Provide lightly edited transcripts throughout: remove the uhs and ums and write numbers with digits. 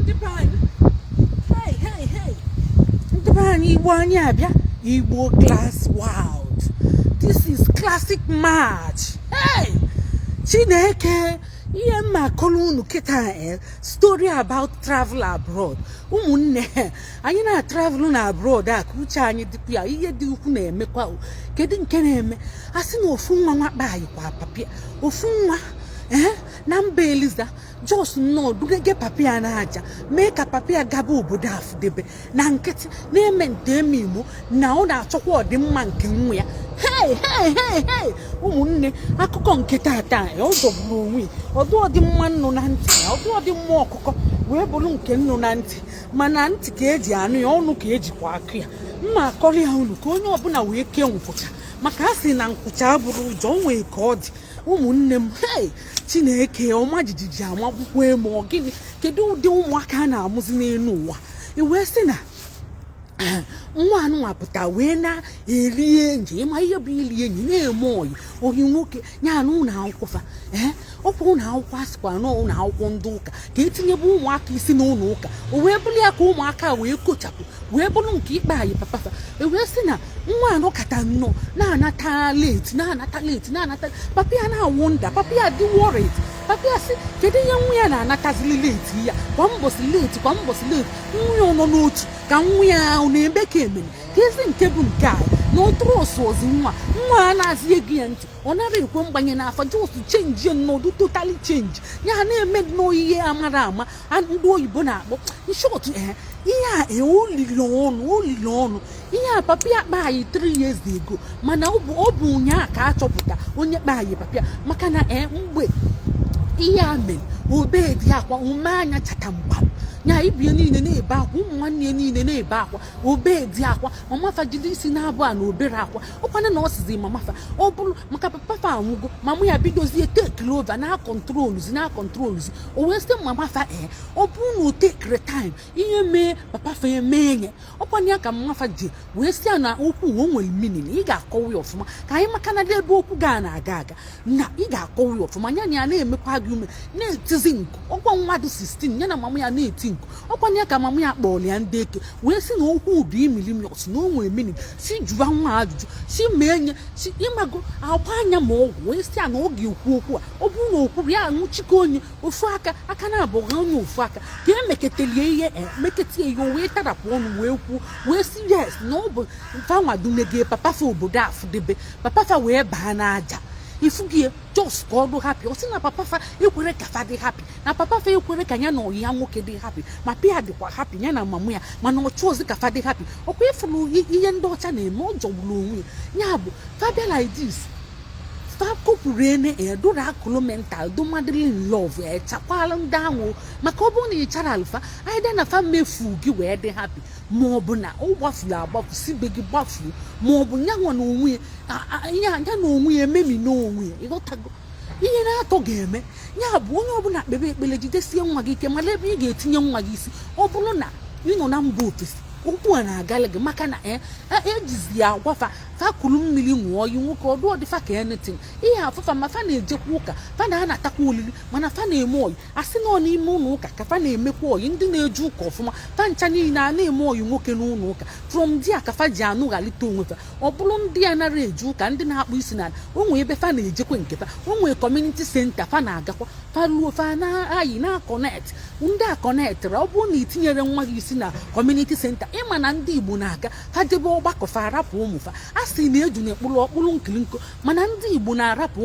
Hey. Igbo class wild. This is classic match. Hey, Chineke, Yema Kolunu Kita story about travel abroad. Umunne, ayina traveling abroad. Kucha anyi dipia. Iye di ukune me kwa. Kedin keneme. Asino ofunwa mabayi kwa papia. Ofunwa. Nambe Eliza. Just no, do get papia na haja. Make a papia gabu budaf debe. Nanketi, name demimu. Now na chokwa de mankin. Hey. Umunne, akoko nketa ata. Odo bluwi. Odo di man no nanti. Odo di mo akoko. We bolu nke no nanti. Mana anti keji anu ya onu keji kwa akya. Mma akori ha unu ko onye obuna we ke nfucha. Maka asi na nkucha aburu ujo nwe kodi. Umunne m, hey, Chineke ọma jijiji amakwukwo emo gini kedu ụdị ụmụaka na-amụzi n'elu ụwa iwe sị na nwa anụ apụta wee na-eri enyi ma ihe bụ ili enyi na-eme oyi nwoke nya na ụlọ akwụkwọ fa ọkwa ụlọ akwụkwọ asịkwa na ụlọ akwụkwọ ndị ụka ka etinyebe ụmụaka isi n'ụlọ ụka o wee bụrụ ya ka ụmụaka wee kochapụ wee bụrụ nke ikpe anyị papafa ewee sị na nwa anụ kata nnọọ na-anata late papa ya na-awụnda papa ya dị worried papa ya sị kedu ihe nwa ya na-anatazili late ya kwa mbọsị late nwa ya nọ n'otu ka nwa ya ahụ na-eme ka emere ka ezi nke bụ nke a na ụtụrụ ozi nwa a na-azị ego ya ntị ọ nara ekwe mgbanye n'afọ just change n'ọdụ totally change ya na-eme n'ihe amara ama ndị oyibo na-akpọ short ihe a olili ọnụ ihe a papa ya kpa anyị 3 years ago mana ọ bụ ụnyaahụ ka a chọpụta onye kpa anyị papa ya maka na mgbe ihe a mere obe dị akwa ume anya chatamgbam nya ibie niile na-ebe akwa ụmụ nwanne niile na-ebe akwa obe dị akwa mamafa jide isi na-abụ a na obere akwa ọkwana na ọ sizi mamafa ọ bụrụ maka papafa anwụgo mama ya bidozie tekiri ova na kontrolzi o wee sị mamafa ọ bụrụ na o tekiri time ihe mee papafa eme nye ọkwana ya ka mamafa ji wee sị ya na okwu o nwere minin ị ga-akọwa ya ọfụma ka anyị maka na ebe okwu ga na-aga na ị ga-akọwa ya ọfụma nya na ya na-emekwa gị ume na-etizi nkụ ọkwa mmadụ 16 ya na mama ya na-eti nkụ ọkwanye ka mama ya kpọrọ ya ndị eke wee sị na okwu ụdị imilimios na o nwere mini si jụwa nwa ajụjụ si mee nye si ịmago agba anya ma ọgwụ wee sị ya na ọ ga-ekwu okwu a ọ bụrụ na okwuru ya nwụchike onye ofu aka na-abụghị onye ofu aka ka emeketelie ihe meketie ihe o wee tarapụ ọnụ wee kwuo wee sị yes na ọ bụ fanwadunege papafa obodo afụdebe papafa wee baa n'aja ifugie just ka ọ dị happy o si na papafa ekwere ka fa dị happy na papafa ekwere ka ya na ọyị ya nwoke dị happy ma pia dịkwa happy ya na mamu ya mana ọ chọọzi ka fa dị happy ọkwa ịfụrụ ihe ndị ọcha na-eme ọ jọgburu onwe ya bụ fabia like this fakopụrụ ene edora akụlụ mental do madlin love chakwala ndị ahụ maka ọ bụrụ na ị chara alfa aịda na fa mefu gị wee dị happy ma ọ bụ na ọ gbafuru agbafu sibe gị gbafuru ma ọ bụ nyanwa na onwe ya na onwe ya ememi n'onwe ya ịghọtago ihe na-atọ ga-eme ya bụ onye ọbụla kpebe ekpere jidesie nwa gị ike mara ebe ị ga-etinye nwa gị isi ọ bụrụ na ị nọ na mba ofesi okwu a na-agala gị maka na ejizi ya agwafa fakulu mmiri ṅụọ yi nwoke ọdụ ọdịfa ka enetin ihe afụfa ma fa na-ejekwa ụka fa na-anatakwa olili mana fa na-eme oyi asị nọ n'ime ụlọ ụka ka fa na-emekwa oyi ndị na-eje ụka ọfụma fa ncha niile a na-eme oyi nwoke n'ụlọ ụka from dia ka fa ji anụghalite onwe fa ọ bụrụ ndị a nara eje ụka ndị na-akpụ isi n'ala o nwee ebe fa na-ejekwa nke fa o nwee kọmuniti senta fa na-agakwa fa ruo fa na-ayị na-akọnekt ndị a kọnektịrị ọ bụrụ na itinyere nwa gị isi na kọmuniti senta ịma na ndị Igbo na-aga fa debe ọgbakọ fa arapụ ụmụfa a sị na eju na-ekpụrụ ọkpụrụ nkilinko mana ndị Igbo na-arapụ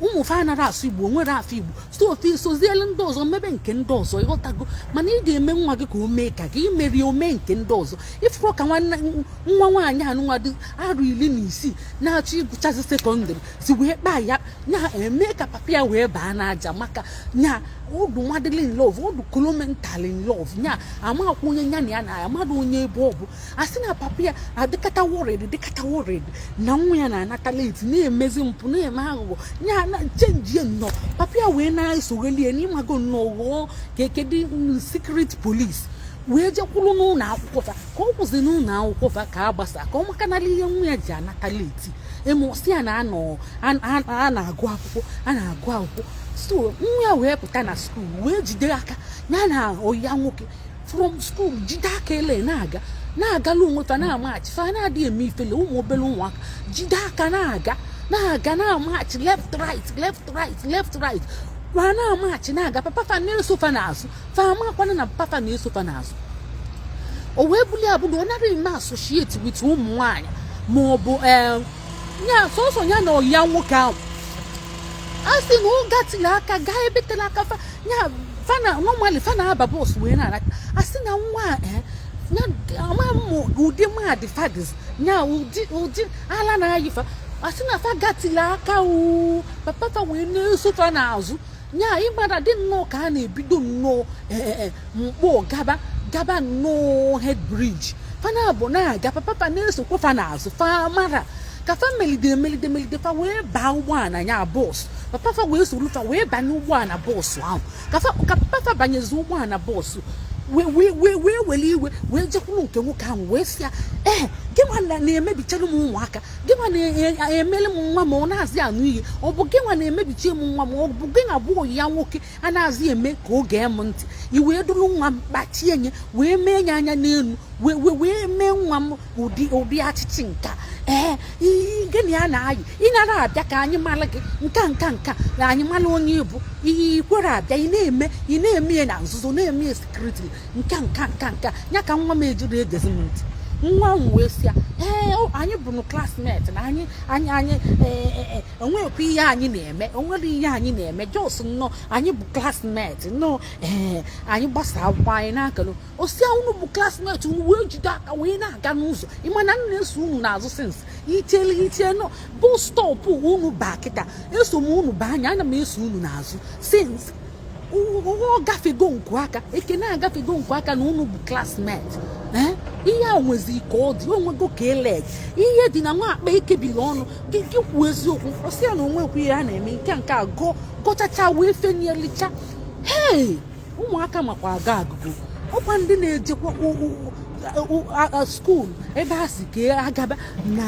ụmụfa anara asụ Igbo nwere afọ Igbo sofi sozielu ndị ọzọ mebe nke ndị ọzọ ịghọtago mana ị ga-eme nwa gị ka o mee ka gị merie ome nke ndị ọzọ ifụrụ ka nwa nwaanyị anụnwa dị arụ 16 na-achọ ịgụchazi sekọndịrị si wee kpaa ya nya eme ka papa ya wee baa n'aja maka nya ọdụ madlin love ọdụ kolomentalin love nya amakwa onye nya na ya na amadụ onye ebe ọ bụ asị na papa ya adịkata worried na nwa ya na-anata late na-emezi mpụ na-eme aghụghọ nya na chenjie nnọọ papa ya wee na-esogelie n'ịmago nnọọ ghọọ ka ekedi secret police wee jekwuru n'ụlọ akwụkwọ fa ka ọ kwụsị n'ụlọ akwụkwọ fa ka a gbasa ka ọ makanala ihe nwa ya ji anata late emosi a na-agụ akwụkwọ so nwa ya wee pụta na skuul wee jide aka na oya nwoke from school jide aka ele na-aga onwe fa na-amachi fa na-adị eme ifele ụmụ obele ụmụaka jide aka na-amachi left right ma na-amachi na-aga papa fa na-eso fa n'azụ fa amakwana na papa fa na-eso fa n'azụ o wee buli abụghị ọ nara ime associate with ụmụ nwaanyị ma ọ bụ nya sọsọ ya na ọya nwoke ahụ a sị na ọ gatili aka gaa ebetela aka fa nya fana normally fana aba boss wee na a sị na nwa nya ama ụdị mmadụ fadis nya ụdị ala na-ayifa a sị na fa gatili aka papa fa wee na-eso fa n'azụ nya ịgbada dị nnọọ ka a na-ebido nnọọ mkpọ gaba nnọọ head bridge fana bụ na-aga papa na-esokwa fa n'azụ fa mara ka fa melide fa wee baa ụgbọala nya bọs papa fa wee soro fa wee banye ụgbọala bọs ahụ ka papa fa banyezi ụgbọala bọs wee wele iwe wee jekwuru nke nwoke ahụ wee sị ya gị nwa na-emebichara m ụmụaka gị nwa na-emele m nwa ma ọ na-azị anụ ihe ọ bụ gị nwa na-emebichi m nwa ma ọ bụ gị na-abụ ya nwoke a na-azị eme ka ọ gee m ntị i wee duru nwa m kpachie nye wee mee ya anya n'elu wee mee nwa m ụdị achịchị nka gịnị ya na-ayị ị nara abịa ka anyị mara gị nka na anyị mara onye ịbụ ikwere abịa ị na-eme ya na nzuzo na-eme ya sekuriti nka ya ka nwa m ejiri egezi m ntị nwa m wee sịa anyị bụ classmate na anyị onwekwa ihe anyị na-eme onwere ihe anyị na-eme jos nnọọ anyị bụ classmate nnọọ anyị gbasa akwụkwọ anyị n'akụlụ osia unu bụ classmate unu wee jide aka wee na-aga n'ụzọ ịmana m na-eso unu n'azụ sins iche nọ bụ stọpụ unu baa kịta eso m unu baa anya ana m eso unu n'azụ sins ọ gafego nkwu aka ekene agafego nkwu aka na unu bụ classmate ihe a nwezi ka ọ dị onwego ka eleg ihe dị na nwa akpa ekebili ọnụ gị kwuo eziokwu ọsị ya na onwekwu ihe a na-eme nke a gọchacha wee fenielicha ụmụaka makwa aga agụgụ ọkwa ndị na-ejekwa skuul ebe ha si ka agaba na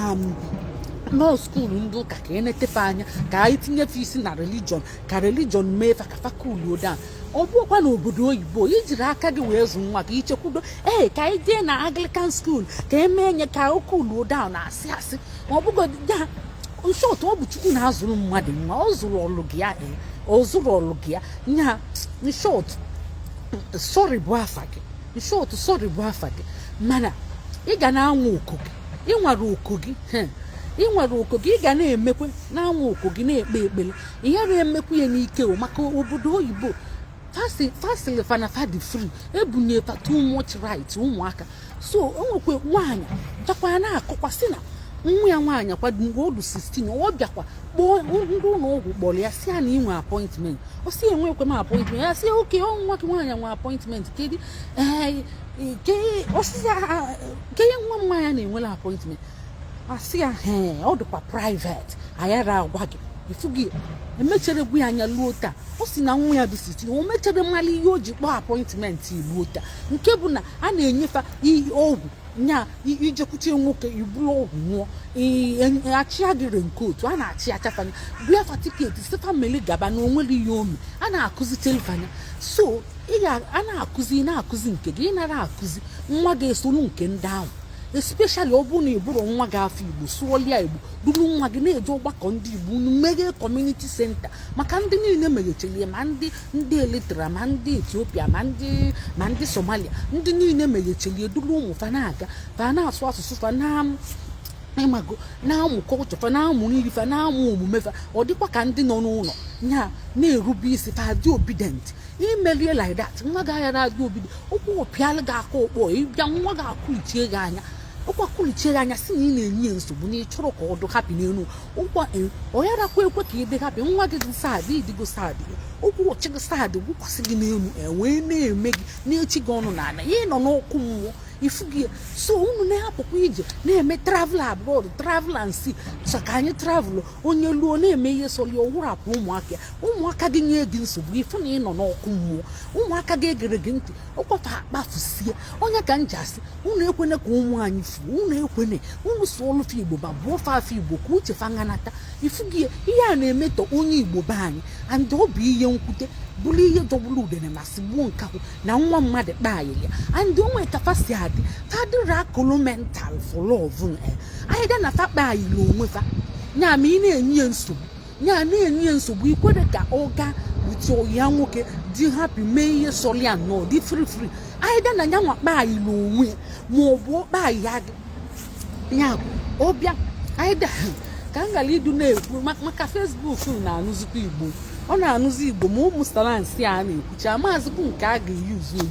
nọọ skuulu ndị ụka ka enetefe anya ka anyị tinyefe isi na religion ka religion mee fa ka fakuluo down ọ bụkwa n'obodo oyibo ijiri aka gị wee zụ nwa ka ichekwudo ka anyị jee na Anglican school ka emee nye ka okuluo down na asị ma ọ bụgodị ya nshọt ọ bụ Chukwu na-azụrụ mmadụ nwa ọ zụrụ ọlụ gị ya nya nshọt sọrị bụ afa gị mana ị ga na-anwụ oko gị ị nwere oko gị ị ga na-emekwe na-anwụ oko gị na-ekpe ekpere ihe na-emekwa ya n'ike maka obodo oyibo fasili fana fadi free ebunye fa too much right ụmụaka so onwekwe nwaanyị jakwa na-akọkwasị na nwa ya nwaanyị kwado mgbe odu 16 ọ bịakwa kpọọ ndị ụlọ ọgwụ kpọrọ ya si ya na inwe appointment ọ si enwekwe m appointment ya si oke nwa gị nwaanyị nwe appointment kedu kenye nwa m nwaanyị na-enwere appointment asị ya ọ dịkwa private ayara agwa gị ifu gị emechere gwu ya anya luo taa ọ si na nwa ya dị 16 o mechere mmalụ ihe o ji kpọọ appointment luo taa nke bụ na a na-enyefa ọgwụ nya ijekwuche nwoke iburu ọgwụ nwụọ achịa gị renkotu a na-achị achafanya bịa fa tiketi si famili gaba na onwere ihe ome a na-akụzi telifanya so a na-akụzi nke gị ị nara akụzi nwa ga-esolu nke ndị ahụ especially ọ bụrụ na iburu nwa gị afọ Igbo sụọlia Igbo duru nwa gị na-eje ọgbakọ ndị Igbo unu meghe community center maka ndị niile meghechiri ma ndị Eritrea ma ndị Ethiopia ma ndị Somalia ndị niile meghechiri duru ụmụ fa na-aga fa na-asụ asụsụ fa ịmago na-amụ kọlchọ fa na-amụ nri fa na-amụ omume fa ọ dịkwa ka ndị nọ n'ụlọ nya na-erube isi fa dị obedient imelie like that nwa gị aghara adị obedient ụkwụ ọpịalụ gị aka ọkpọ ịbịa nwa gị akwụlichie gị anya ụkwa kwulichie anya si na ị na-enye nsogbu na ịchọrọ ka ọ dị hapi n'elu ụkwa onyarakwa ekwe ka ị dị hapi nwa gị dị sadị ịdịgo sadị ụkwụ ọchị gị sadị gwụkwasị gị n'elu wee na-eme gị na-echi gị ọnụ n'ala ya nọ n'ọkụ mmụọ ifu gị so unu na-apụkwa ije na-eme travel abroad travel and see so ka anyị travel onye luo na-eme ihe soli ọwụrapụ ụmụaka gị nye gị nsogbu ifu na ị nọ n'ọkụ mmụọ ụmụaka gị egere gị ntị ọkwafa akpafusie onye ka nji asị unu ekwene ka ụmụ anyị fuo unu ekwene unu sụọ olufe Igbo ma bụọ fa afọ Igbo ka uche fa nganata ifu gị ihe a na-emetọ onye Igbo be anyị and ọ bụ ihe nkwute buli ihe dọgbulu udene ma sigbuo nkahụ na nwa mmadụ kpaayili and onwe kafasi adị fadịrị akụlụ mental for love anyị da na fa kpaayili onwe fa nya ma ị na-enye nsogbu nya na-enye nsogbu ikwere ka ọ gaa with ya nwoke dị happy mee ihe sọrọ ya nọ dị free anyị da na ya nwa kpaayili onwe ma ọ bụ kpaayi ya gị ya ọbịa anyị da ka m gara idu na-ekwu maka Facebook na-anụzikwa Igbo ọ na-anụzi Igbo ma ụmụ salansi a na-ekwucha maazịkwu nke a ga-eyuzu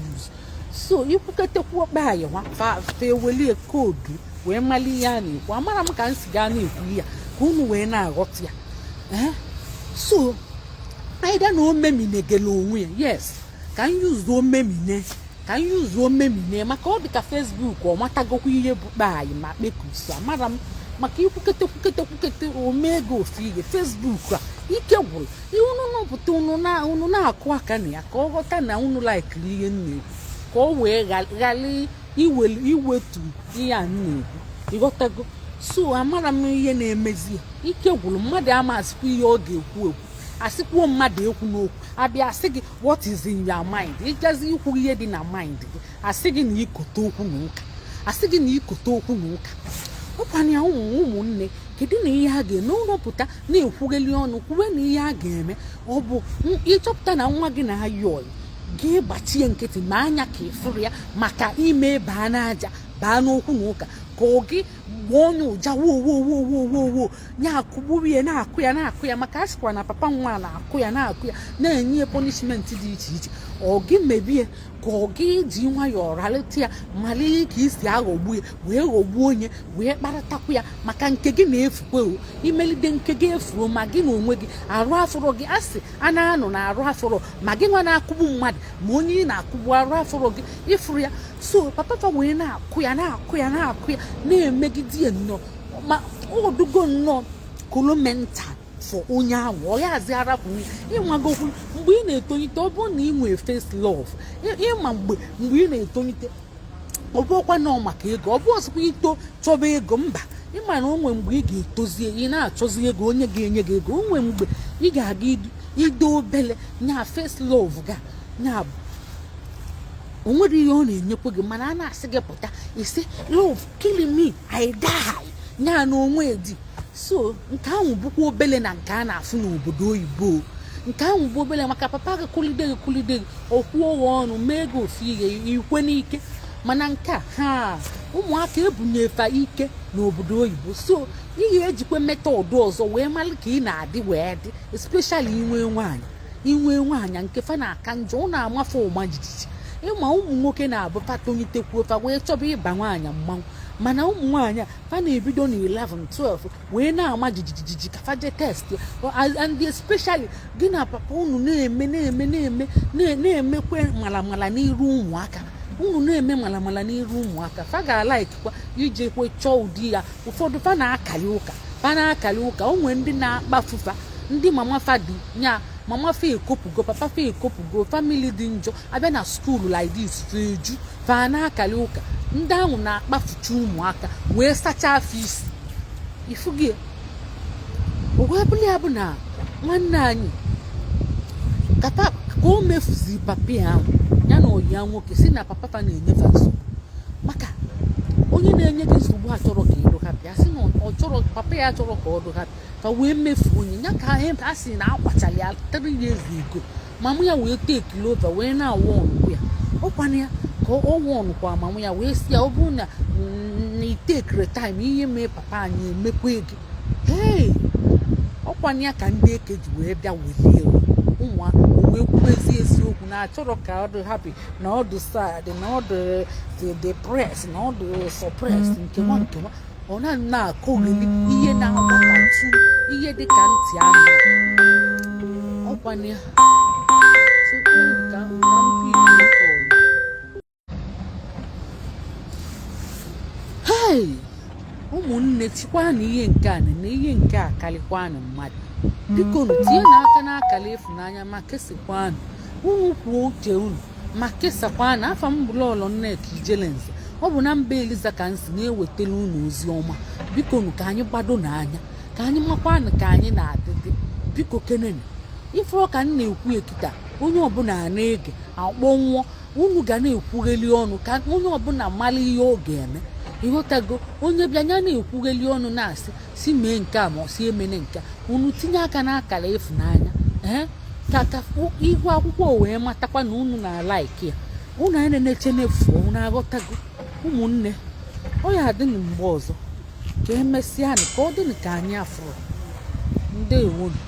so ikwuketekwu kpaayi fa ewelie koodu wee mali ya na-ekwu amara m ka m si gaa na-ekwu ya ka unu wee na-aghọta ya so anyị da na omeminegele onwe ya yes ka m yuzuo omemine maka ọ dị ka Facebook ọ matagokwa ihe bụ kpaayi ma kpekusu amara m maka ikwukete omego ofu ihe Facebook a ike gwụrụ unu nọpụta unu na-akụ aka na ya ka ọ ghọta na unu laikiri ihe nna-ekwu ka ọ wee ghara iwetu ihe a nna-ekwu ịghọtago so amara m ihe na-emezi ike gwụrụ mmadụ amasịkwa ihe ọ ga-ekwu asịkwuo mmadụ ekwu n'okwu abịa asị gị what is in your mind ịgazi ikwu ihe dị na mind gị asị gị na ikote okwu na ụka ọkwana ya ụmụnne kedu na ihe a ga-eme ụlọpụta na-ekwugheli ọnụ kwuwe na ihe a ga-eme ọ bụ ịchọpụta na nwa gị na-ayọ ọyị gị gbachie nkịtị ma anya ka ịfụrụ ya maka ime baa n'aja baa n'okwu na ụka ka ọ gị gbaa onye ụja wo na-akụgburu ya na-akụ ya maka a sịkwa na papa nwa na-akụ ya na-enye punishment dị iche iche ọ gị mebie ka ọ gị ji nwayọọ ralite ya mali ka isi aghọgbu ya wee ghọgbuo onye wee kparatakwu ya maka nke gị na-efukwe imelide nke gị efuo ma gị na onwe gị arụ afọrọ gị asị a na-anọ na arụ afọrọ ma gị nwa na-akụgbu mmadụ ma onye ị na-akụgbu arụ afọrọ gị ịfụrụ ya so papa wee na-akụ ya na-emegide ya nnọọ ma odugo nnọọ kolomental fọ onye ahụ ọ ya azị arapụnye ịnwagokwu mgbe ị na-etonyite ọ bụrụ na ị nwee face love ịma mgbe ị na-etonyite ọ bụrụkwa nọ maka ego ọ bụ ọsịkwa ito chọba ego mba ịma na onwe mgbe ị ga-etozie ị na-achọzi ego onye ga-enye gị ego onwe mgbe ị ga-aga ido obele nya face love ga nya o nwere ihe ọ na-enyekwa gị mana a na-asị gị pụta isi love killing me I die nya na onwe di so nke ahụ bụkwa obele na nke a na-afụ n'obodo oyibo nke ahụ bụ obele maka papa gị kwulide gị okwuo ọnụ mee gị ofu ihe ikwe n'ike mana nke a ụmụaka ebunyefa ike n'obodo oyibo so ihe ejikwa metọdụ ọzọ wee mara ka ị na-adị wee dị especially inwe nwaanyị nke fa na-aka njọ ọ na-amafe ụma jijiji ịma ụmụ nwoke na-abụfa tonitekwu fa wee chọba ịba nwaanyị mmanwụ mana ụmụ nwaanyị fa na-ebido na 11 12 wee na-ama jijiji ka fa je test and especially gị na papa unu na-emekwe malamala n'iru ụmụaka fa ga-alaikikwa ijekwe chọọ ụdị ya ụfọdụ fa na-akali ụka onwe ndị na-akpafufa ndị mama fa dị nya mama fa ekopugo papa fa ekopugo family dị njọ abịa na school like this eju fa na-akali ụka ndị ahụ na-akpafucha ụmụaka wee sachaa afọ isi ifugie ogwebuli ya bụ na nwanne anyị ka o mefuzi papi ahụ ya na oyi ya nwoke si na papa fa na-enyefe nsogbu maka onye na-enye gị nsogbu achọrọ ka ịdụ ha bịa sị na ọ chọrọ papa ya chọrọ ka ọ dụ ha ka wee mefu onye ya ka a sị na akwachara ya 3 years ago mama ya wee take over wee na-awụ ọnụkwụ ya ọkwana ya ka ọ wụ ọnụkwa mama ya wee si ya ọ bụrụ na itekere time ihe mee papa anyị emekwa ego ọkwana ya ka ndị eke ji wee bịa welie ụmụaka wee kwubezi eziokwu na achọrọ ka ọ dị happy na ọ dị sad na ọ dị depressed na ọ dị suppressed nkewa ọ na-akọ ogeli ihe na-agbakọtụ ihe dị ka ntị anụ ọkwana ya ụmụnne tikwa na ihe nke a na ihe nke a karịkwa na mmadụ biko tinye n'aka n'akara ịfụnanya ma kesikwanụ unu kwuo uche unu ma kesakwa na afa mbụlọlọ Nneka Ijelenze ọ bụ na mba Eliza ka nsi na-ewetara unu ozi ọma biko ka anyị gbado n'anya ka anyị makwanụ ka anyị na-adịdị biko kenene ife ọka m na-ekwu ekita onye ọbụla na-ege akpọnwụọ unu ga na-ekwugheli ọnụ ka onye ọbụla mara ihe ọ ga-eme ịghọtago onye bịa ya na-ekwugheli ọnụ na-asị si mee nke a ma ọ si emene nke unu tinye aka n'akara ịfụnanya ka ihu akwụkwọ wee matakwa na unu na-alaiki ya unu anyị na-eche n'efu unu aghọtago ụmụnne ọ ya adị na mgbe ọzọ ka emesịa ka ọ dị ka anyị afụrụ ndewonu